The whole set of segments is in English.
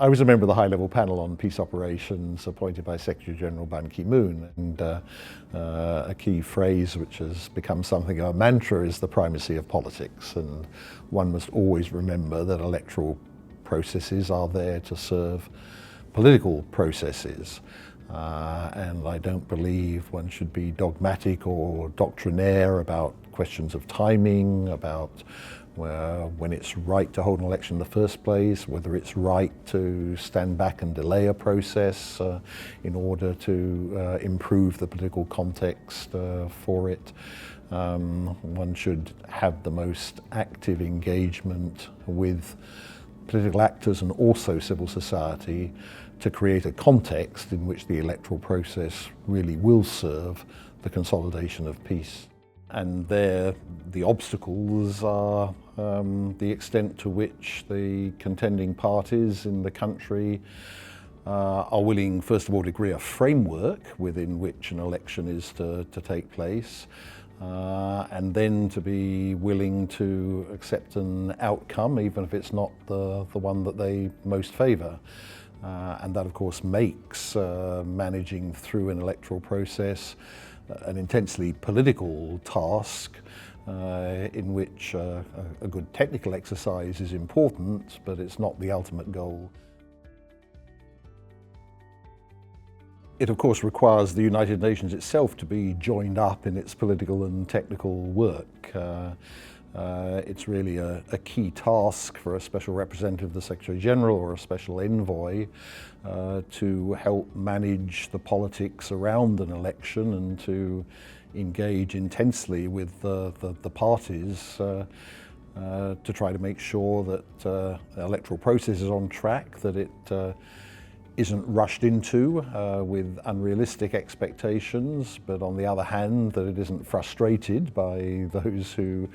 I was a member of the high-level panel on peace operations appointed by Secretary-General Ban Ki-moon, and a key phrase which has become something of a mantra is the primacy of politics, and one must always remember that electoral processes are there to serve political processes. And I don't believe one should be dogmatic or doctrinaire about questions of timing, about when it's right to hold an election in the first place, whether it's right to stand back and delay a process in order to improve the political context for it. One should have the most active engagement with political actors and also civil society to create a context in which the electoral process really will serve the consolidation of peace. And there, the obstacles are the extent to which the contending parties in the country are willing, first of all, to agree a framework within which an election is to take place, and then to be willing to accept an outcome, even if it's not the one that they most favour. And that, of course, makes managing through an electoral process an intensely political task in which a good technical exercise is important, but it's not the ultimate goal. It, of course, requires the United Nations itself to be joined up in its political and technical work. It's really a key task for a special representative of the Secretary-General or a special envoy to help manage the politics around an election and to engage intensely with the parties to try to make sure that the electoral process is on track, that it isn't rushed into with unrealistic expectations, but on the other hand, that it isn't frustrated by those who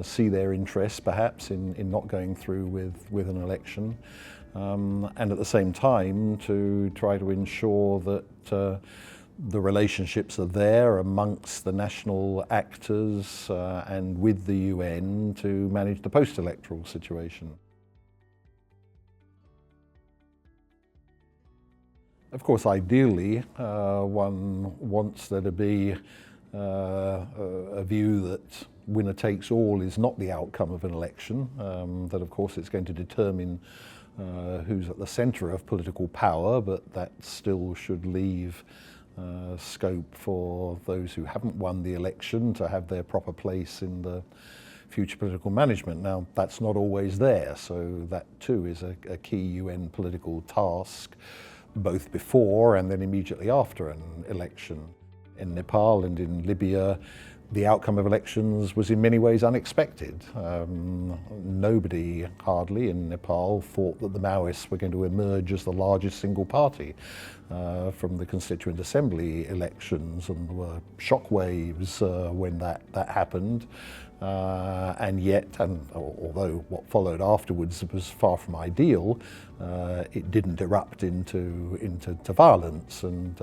see their interests perhaps in not going through with an election. And at the same time to try to ensure that the relationships are there amongst the national actors and with the UN to manage the post-electoral situation. Of course, ideally, one wants there to be a view that winner takes all is not the outcome of an election, that of course it's going to determine who's at the centre of political power, but that still should leave scope for those who haven't won the election to have their proper place in the future political management. Now, that's not always there, so that too is a key UN political task, both before and then immediately after an election. In Nepal and in Libya, the outcome of elections was in many ways unexpected. Nobody, hardly, in Nepal thought that the Maoists were going to emerge as the largest single party from the Constituent Assembly elections, and there were shockwaves when that happened. And yet, although what followed afterwards was far from ideal, it didn't erupt into violence, and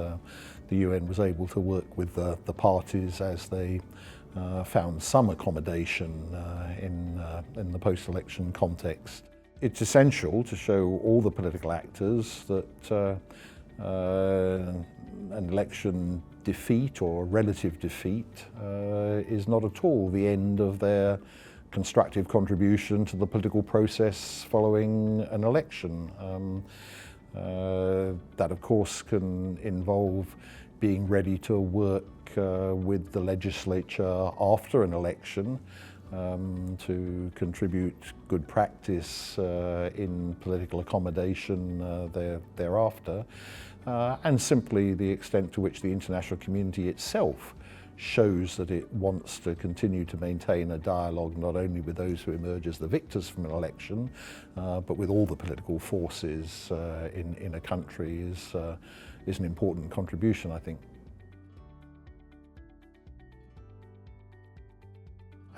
the UN was able to work with the parties as they found some accommodation in the post-election context. It's essential to show all the political actors that an election defeat or relative defeat is not at all the end of their constructive contribution to the political process following an election. That of course can involve being ready to work with the legislature after an election to contribute good practice in political accommodation thereafter, and simply the extent to which the international community itself shows that it wants to continue to maintain a dialogue not only with those who emerge as the victors from an election, but with all the political forces in a country is an important contribution, I think.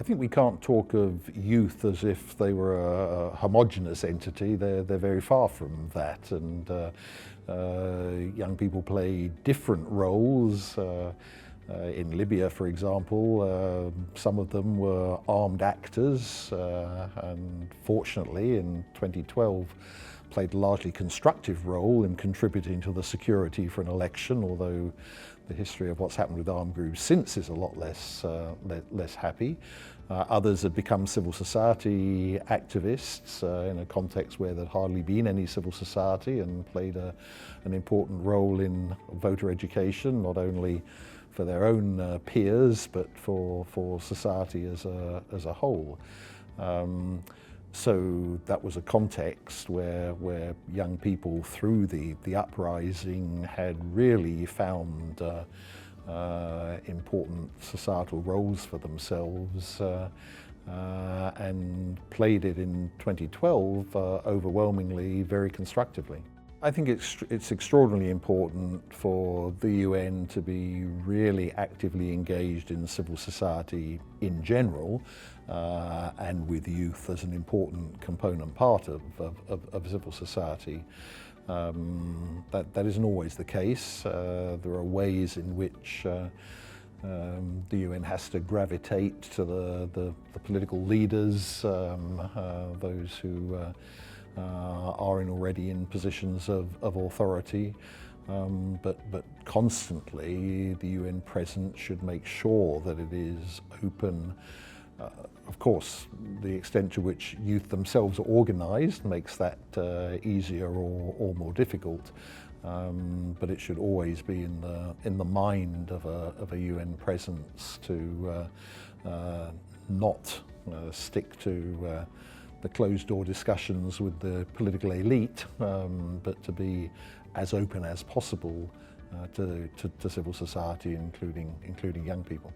I think we can't talk of youth as if they were a homogeneous entity. They're very far from that, and young people play different roles. In Libya, for example, some of them were armed actors, and fortunately in 2012 played a largely constructive role in contributing to the security for an election, although the history of what's happened with armed groups since is a lot less happy. Others had become civil society activists in a context where there'd hardly been any civil society, and played an important role in voter education, not only for their own peers, but for society as a whole. So that was a context where young people through the uprising had really found important societal roles for themselves and played it in 2012 overwhelmingly very constructively. I think it's extraordinarily important for the UN to be really actively engaged in civil society in general, and with youth as an important component part of civil society. That isn't always the case. There are ways in which the UN has to gravitate to the political leaders, those who are already in positions of authority, but constantly the UN presence should make sure that it is open. Of course, the extent to which youth themselves are organised makes that easier or more difficult, but it should always be in the mind of a UN presence to not stick to the closed-door discussions with the political elite, but to be as open as possible to civil society, including young people.